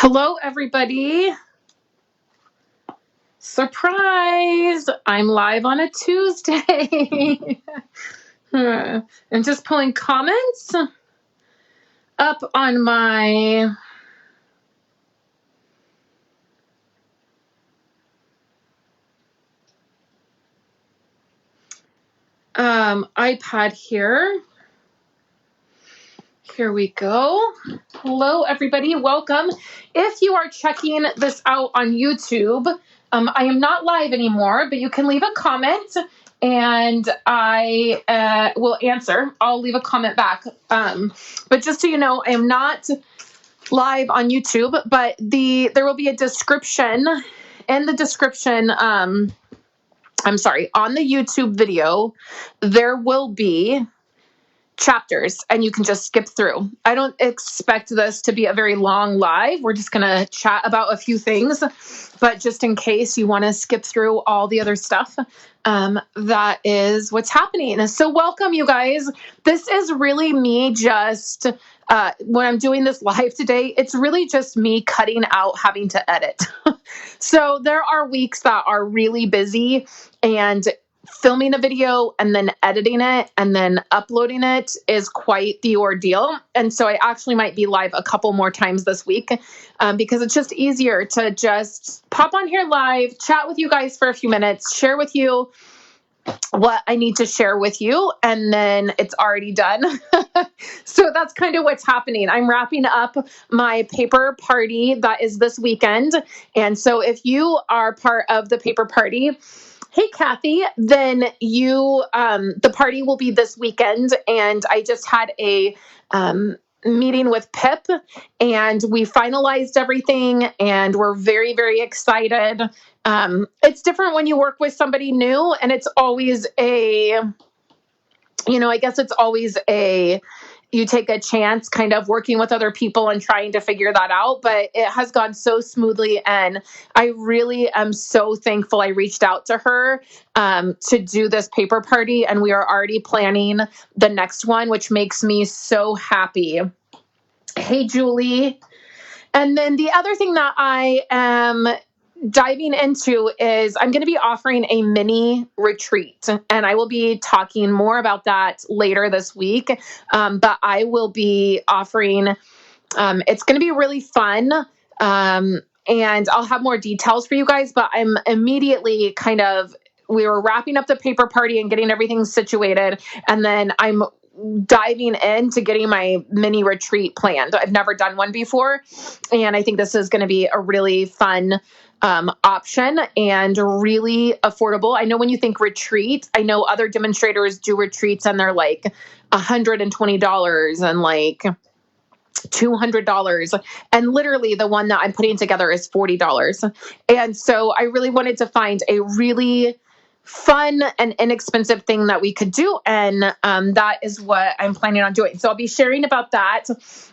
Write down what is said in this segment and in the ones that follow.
Hello, everybody. Surprise! I'm live on a Tuesday. I'm just pulling comments up on my iPad here. Here we go. Hello, everybody. Welcome. If you are checking this out on YouTube, I am not live anymore, but you can leave a comment and I will answer. I'll leave a comment back. But just so you know, I am not live on YouTube, but there will be a description in the description. On the YouTube video, there will be chapters and you can just skip through. I don't expect this to be a very long live. We're just going to chat about a few things, but just in case you want to skip through all the other stuff, that is what's happening. So welcome, you guys. This is really me just, when I'm doing this live today, it's really just me cutting out having to edit. So there are weeks that are really busy and filming a video and then editing it and then uploading it is quite the ordeal. And so I actually might be live a couple more times this week because it's just easier to just pop on here live, chat with you guys for a few minutes, share with you what I need to share with you, and then it's already done. So that's kind of what's happening. I'm wrapping up my paper party that is this weekend. And so if you are part of the paper party, hey, Kathy, then you, the party will be this weekend. And I just had a meeting with Pip and we finalized everything and we're very, very excited. It's different when you work with somebody new and it's always you take a chance kind of working with other people and trying to figure that out, but it has gone so smoothly. And I really am so thankful I reached out to her to do this paper party. And we are already planning the next one, which makes me so happy. Hey, Julie. And then the other thing that I am diving into is I'm going to be offering a mini retreat, and I will be talking more about that later this week. But I will be offering, it's going to be really fun. And I'll have more details for you guys, but I'm immediately we were wrapping up the paper party and getting everything situated. And then I'm diving into getting my mini retreat planned. I've never done one before. And I think this is going to be a really fun option and really affordable. I know when you think retreat, I know other demonstrators do retreats and they're like $120 and like $200. And literally the one that I'm putting together is $40. And so I really wanted to find a really fun and inexpensive thing that we could do. And that is what I'm planning on doing. So I'll be sharing about that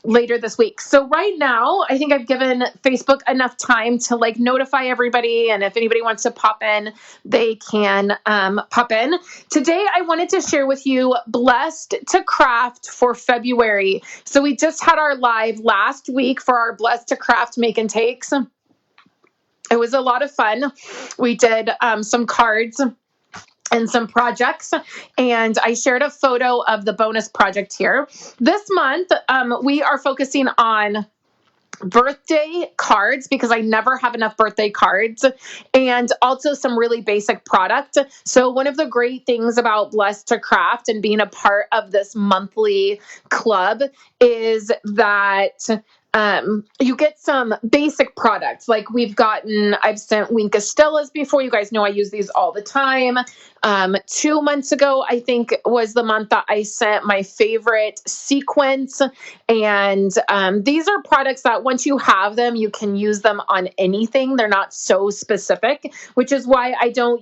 later this week. So right now, I think I've given Facebook enough time to like notify everybody. And if anybody wants to pop in, they can pop in. Today, I wanted to share with you Blessed2Craft for February. So we just had our live last week for our Blessed2Craft make and takes. It was a lot of fun. We did some cards and some projects, and I shared a photo of the bonus project here. This month, we are focusing on birthday cards because I never have enough birthday cards, and also some really basic product. So one of the great things about Blessed2Craft and being a part of this monthly club is that you get some basic products. Like I've sent Wink Stellas before. You guys know I use these all the time. 2 months ago, I think was the month that I sent my favorite sequence. And these are products that once you have them, you can use them on anything. They're not so specific, which is why I don't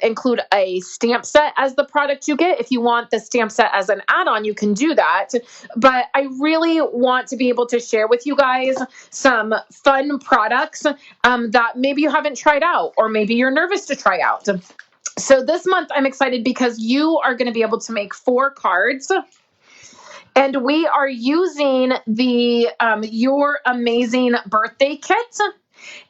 include a stamp set as the product you get. If you want the stamp set as an add-on, you can do that. But I really want to be able to share with you guys some fun products that maybe you haven't tried out, or maybe you're nervous to try out. So this month I'm excited because you are going to be able to make 4 cards. And we are using the Your Amazing Birthday Kit.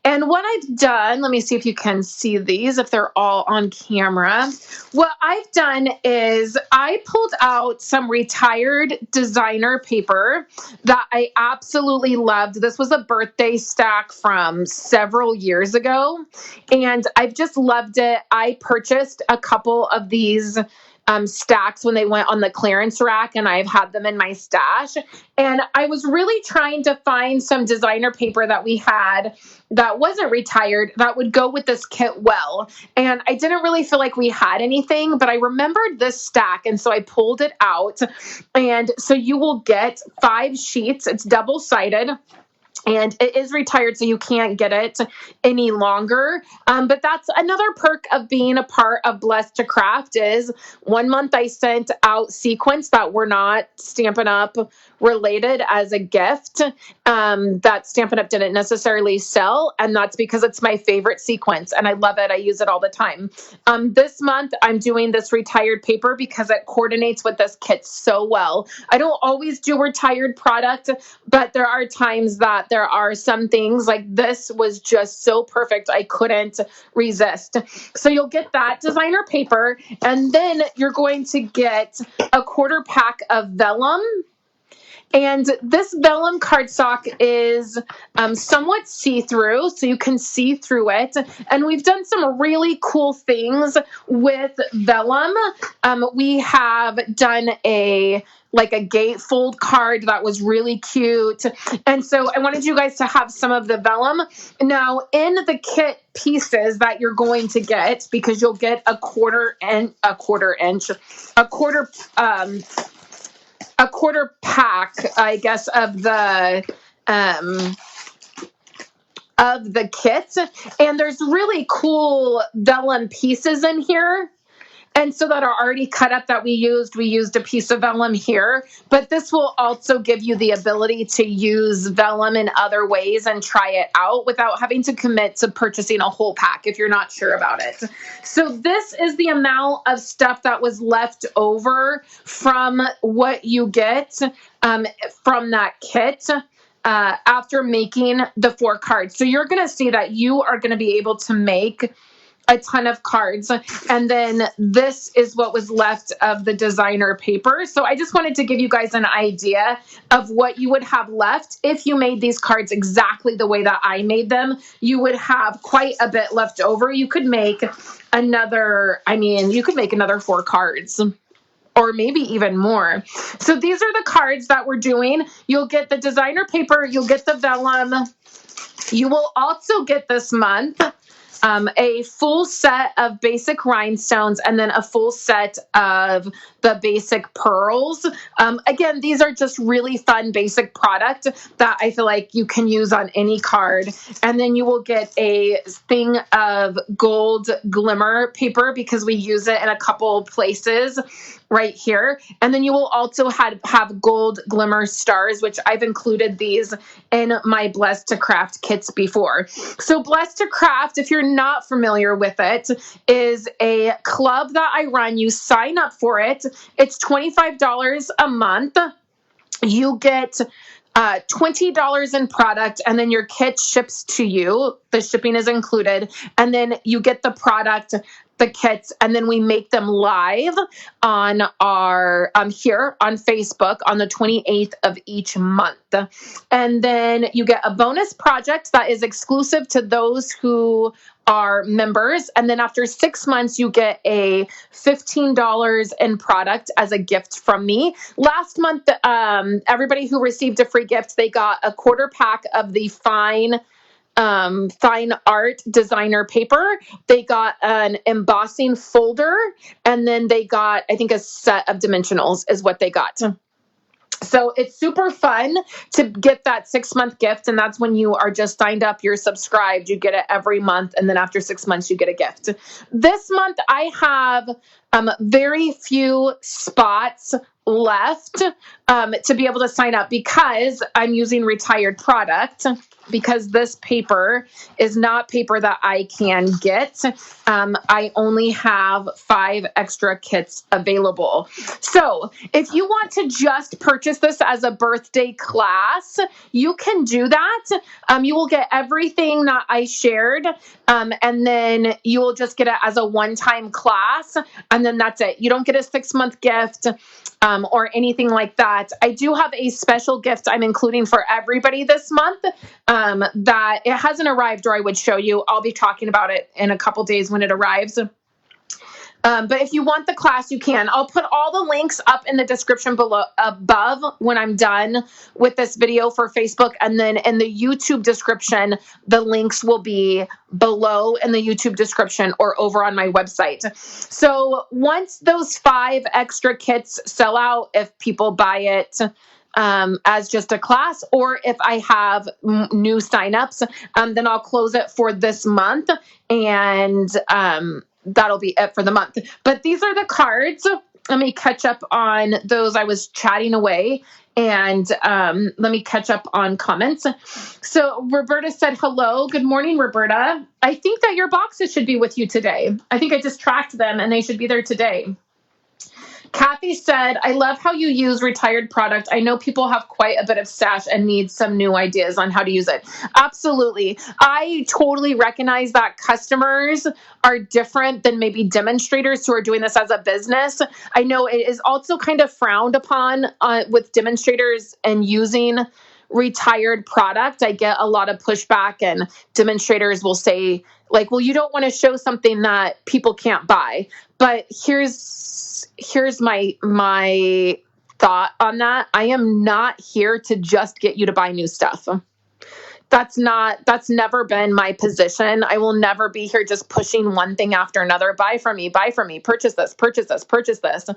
And what I've done, let me see if you can see these, if they're all on camera. What I've done is I pulled out some retired designer paper that I absolutely loved. This was a birthday stack from several years ago, and I've just loved it. I purchased a couple of these stacks when they went on the clearance rack, and I've had them in my stash. And I was really trying to find some designer paper that we had that wasn't retired that would go with this kit well. And I didn't really feel like we had anything, but I remembered this stack, and so I pulled it out. And so you will get 5 sheets. It's double-sided. And it is retired, so you can't get it any longer. But that's another perk of being a part of Blessed2Craft is 1 month I sent out sequins that were not Stampin' Up! Related as a gift. That Stampin' Up! Didn't necessarily sell, and that's because it's my favorite sequence, and I love it. I use it all the time. This month, I'm doing this retired paper because it coordinates with this kit so well. I don't always do retired product, but there are times that there are some things like this was just so perfect I couldn't resist. So you'll get that designer paper, and then you're going to get a 1/4 pack of vellum. And this vellum cardstock is somewhat see-through, so you can see through it. And we've done some really cool things with vellum. We have done a gatefold card that was really cute. And so I wanted you guys to have some of the vellum. Now, in the kit pieces that you're going to get, because you'll get a quarter pack, I guess, of the kit. And there's really cool vellum pieces in here. And so that are already cut up that we used a piece of vellum here, but this will also give you the ability to use vellum in other ways and try it out without having to commit to purchasing a whole pack if you're not sure about it. So this is the amount of stuff that was left over from what you get from that kit. After making the 4 cards. So you're going to see that you are going to be able to make a ton of cards. And then this is what was left of the designer paper. So I just wanted to give you guys an idea of what you would have left if you made these cards exactly the way that I made them. You would have quite a bit left over. You could make another 4 cards. Or maybe even more. So these are the cards that we're doing. You'll get the designer paper, you'll get the vellum. You will also get this month a full set of basic rhinestones and then a full set of the basic pearls. Again, these are just really fun basic product that I feel like you can use on any card. And then you will get a thing of gold glimmer paper because we use it in a couple places right here. And then you will also have gold glimmer stars, which I've included these in my Blessed2Craft kits before. So Blessed2Craft, if you're not familiar with it, is a club that I run. You sign up for it. It's $25 a month. You get $20 in product, and then your kit ships to you. The shipping is included. And then you get the product, the kits, and then we make them live on our here on Facebook on the 28th of each month. And then you get a bonus project that is exclusive to those who are members. And then after 6 months, you get a $15 in product as a gift from me. Last month, everybody who received a free gift, they got a 1/4 pack of the fine art designer paper. They got an embossing folder, and then they got, I think, a set of dimensionals is what they got. So it's super fun to get that 6-month gift, and that's when you are just signed up, you're subscribed, you get it every month, and then after 6 months you get a gift. This month I have very few spots left to be able to sign up because I'm using retired product. because this paper is not paper that I can get. I only have 5 extra kits available. So if you want to just purchase this as a birthday class, you can do that. You will get everything that I shared, and then you will just get it as a one-time class, and then that's it. You don't get a 6-month gift or anything like that. I do have a special gift I'm including for everybody this month that it hasn't arrived, or I would show you. I'll be talking about it in a couple days when it arrives. But if you want the class, you can. I'll put all the links up in the description below, above, when I'm done with this video for Facebook. And then in the YouTube description, the links will be below in the YouTube description or over on my website. So once those 5 extra kits sell out, if people buy it as just a class, or if I have new signups, then I'll close it for this month, and that'll be it for the month. But these are the cards. Let me catch up on those. I was chatting away, and let me catch up on comments. So Roberta said, hello. Good morning, Roberta. I think that your boxes should be with you today. I think I just tracked them, and they should be there today. Kathy said, I love how you use retired product. I know people have quite a bit of stash and need some new ideas on how to use it. Absolutely. I totally recognize that customers are different than maybe demonstrators who are doing this as a business. I know it is also kind of frowned upon with demonstrators and using retired product. I get a lot of pushback, and demonstrators will say, like, well, you don't want to show something that people can't buy. But here's my thought on that. I am not here to just get you to buy new stuff. That's never been my position. I will never be here just pushing one thing after another. Buy from me, purchase this, purchase this, purchase this.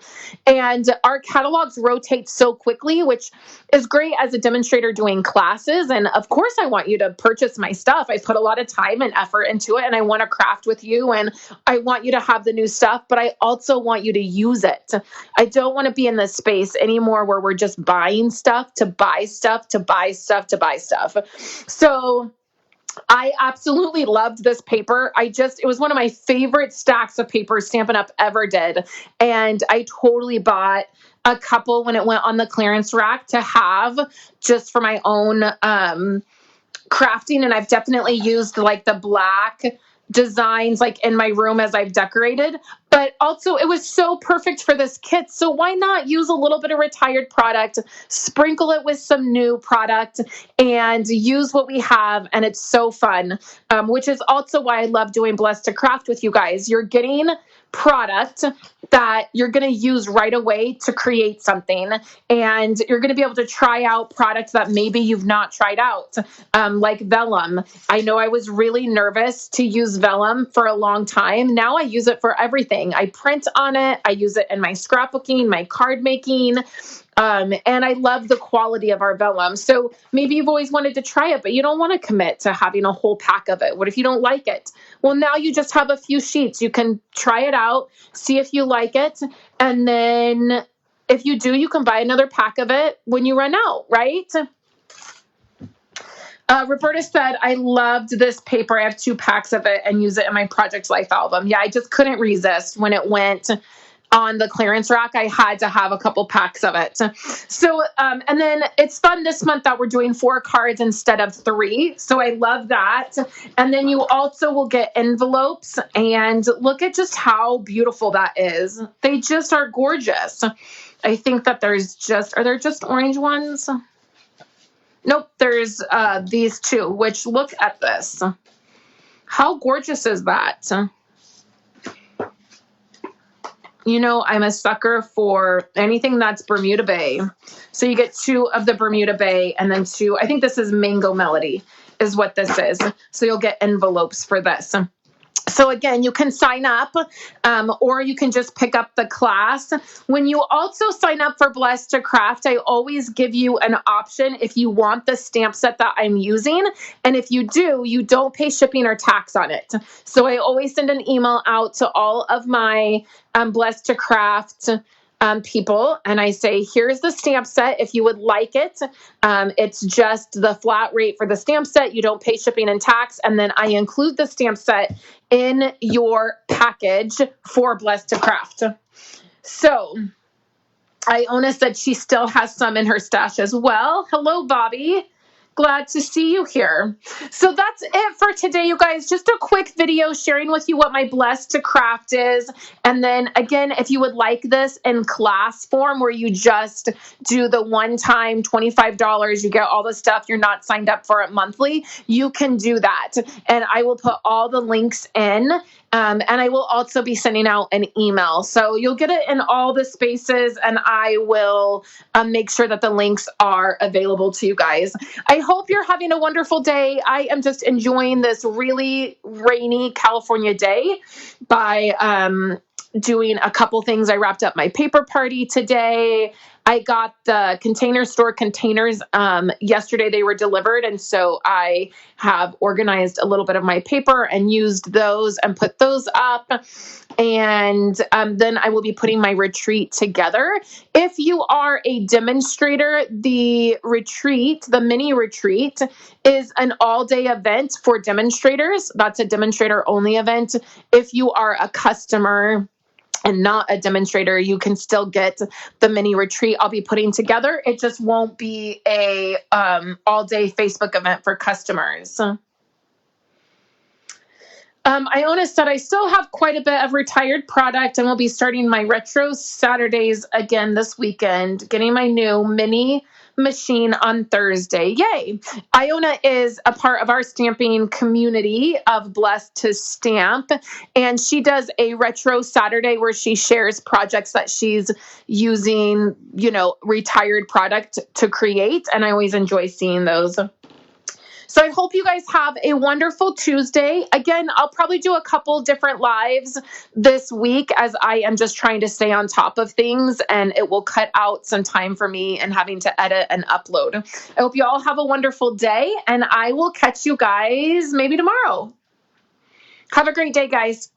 And our catalogs rotate so quickly, which is great as a demonstrator doing classes. And of course, I want you to purchase my stuff. I put a lot of time and effort into it, and I want to craft with you, and I want you to have the new stuff, but I also want you to use it. I don't want to be in this space anymore where we're just buying stuff to buy stuff to buy stuff to buy stuff. So I absolutely loved this paper. It was one of my favorite stacks of paper Stampin' Up! Ever did. And I totally bought a couple when it went on the clearance rack to have just for my own crafting. And I've definitely used like the black designs like in my room as I've decorated, but also it was so perfect for this kit. So why not use a little bit of retired product, sprinkle it with some new product, and use what we have. And it's so fun, which is also why I love doing Blessed2Craft with you guys. You're getting product that you're going to use right away to create something, and you're going to be able to try out products that maybe you've not tried out, like vellum. I know I was really nervous to use vellum for a long time. Now I use it for everything. I print on it. I use it in my scrapbooking, my card making, and I love the quality of our vellum. So maybe you've always wanted to try it, but you don't want to commit to having a whole pack of it. What if you don't like it? Well, now you just have a few sheets. You can try it out, see if you like it, and then if you do, you can buy another pack of it when you run out, right? Roberta said, I loved this paper. I have 2 packs of it and use it in my Project Life album. Yeah, I just couldn't resist when it went on the clearance rack. I had to have a couple packs of it. So, and then it's fun this month that we're doing 4 cards instead of 3. So I love that. And then you also will get envelopes, and look at just how beautiful that is. They just are gorgeous. I think that are there just orange ones? Nope, there's these 2, which look at this. How gorgeous is that? You know, I'm a sucker for anything that's Bermuda Bay. So you get 2 of the Bermuda Bay, and then 2, I think this is Mango Melody is what this is. So you'll get envelopes for this. So again, you can sign up, or you can just pick up the class. When you also sign up for Blessed2Craft, I always give you an option if you want the stamp set that I'm using. And if you do, you don't pay shipping or tax on it. So I always send an email out to all of my Blessed2Craft people, and I say, here's the stamp set if you would like it. It's just the flat rate for the stamp set. You don't pay shipping and tax. And then I include the stamp set in your package for Blessed2Craft. So Iona said she still has some in her stash as well. Hello, Bobby. Glad to see you here. So that's it for today, you guys. Just a quick video sharing with you what my Blessed2Craft is. And then again, if you would like this in class form where you just do the one-time $25, you get all the stuff, you're not signed up for it monthly, you can do that. And I will put all the links in. And I will also be sending out an email. So you'll get it in all the spaces, and I will make sure that the links are available to you guys. I hope you're having a wonderful day. I am just enjoying this really rainy California day by doing a couple things. I wrapped up my paper party today. I got the Container Store containers yesterday. They were delivered, and so I have organized a little bit of my paper and used those and put those up. And then I will be putting my retreat together. If you are a demonstrator, the retreat, the mini retreat, is an all-day event for demonstrators. That's a demonstrator-only event. If you are a customer and not a demonstrator, you can still get the mini retreat I'll be putting together. It just won't be a all-day Facebook event for customers. Iona said, I still have quite a bit of retired product and will be starting my retro Saturdays again this weekend, getting my new mini machine on Thursday. Yay. Iona is a part of our stamping community of Blessed to Stamp, and she does a retro Saturday where she shares projects that she's using, retired product to create, and I always enjoy seeing those. So I hope you guys have a wonderful Tuesday. Again, I'll probably do a couple different lives this week as I am just trying to stay on top of things, and it will cut out some time for me and having to edit and upload. I hope you all have a wonderful day, and I will catch you guys maybe tomorrow. Have a great day, guys.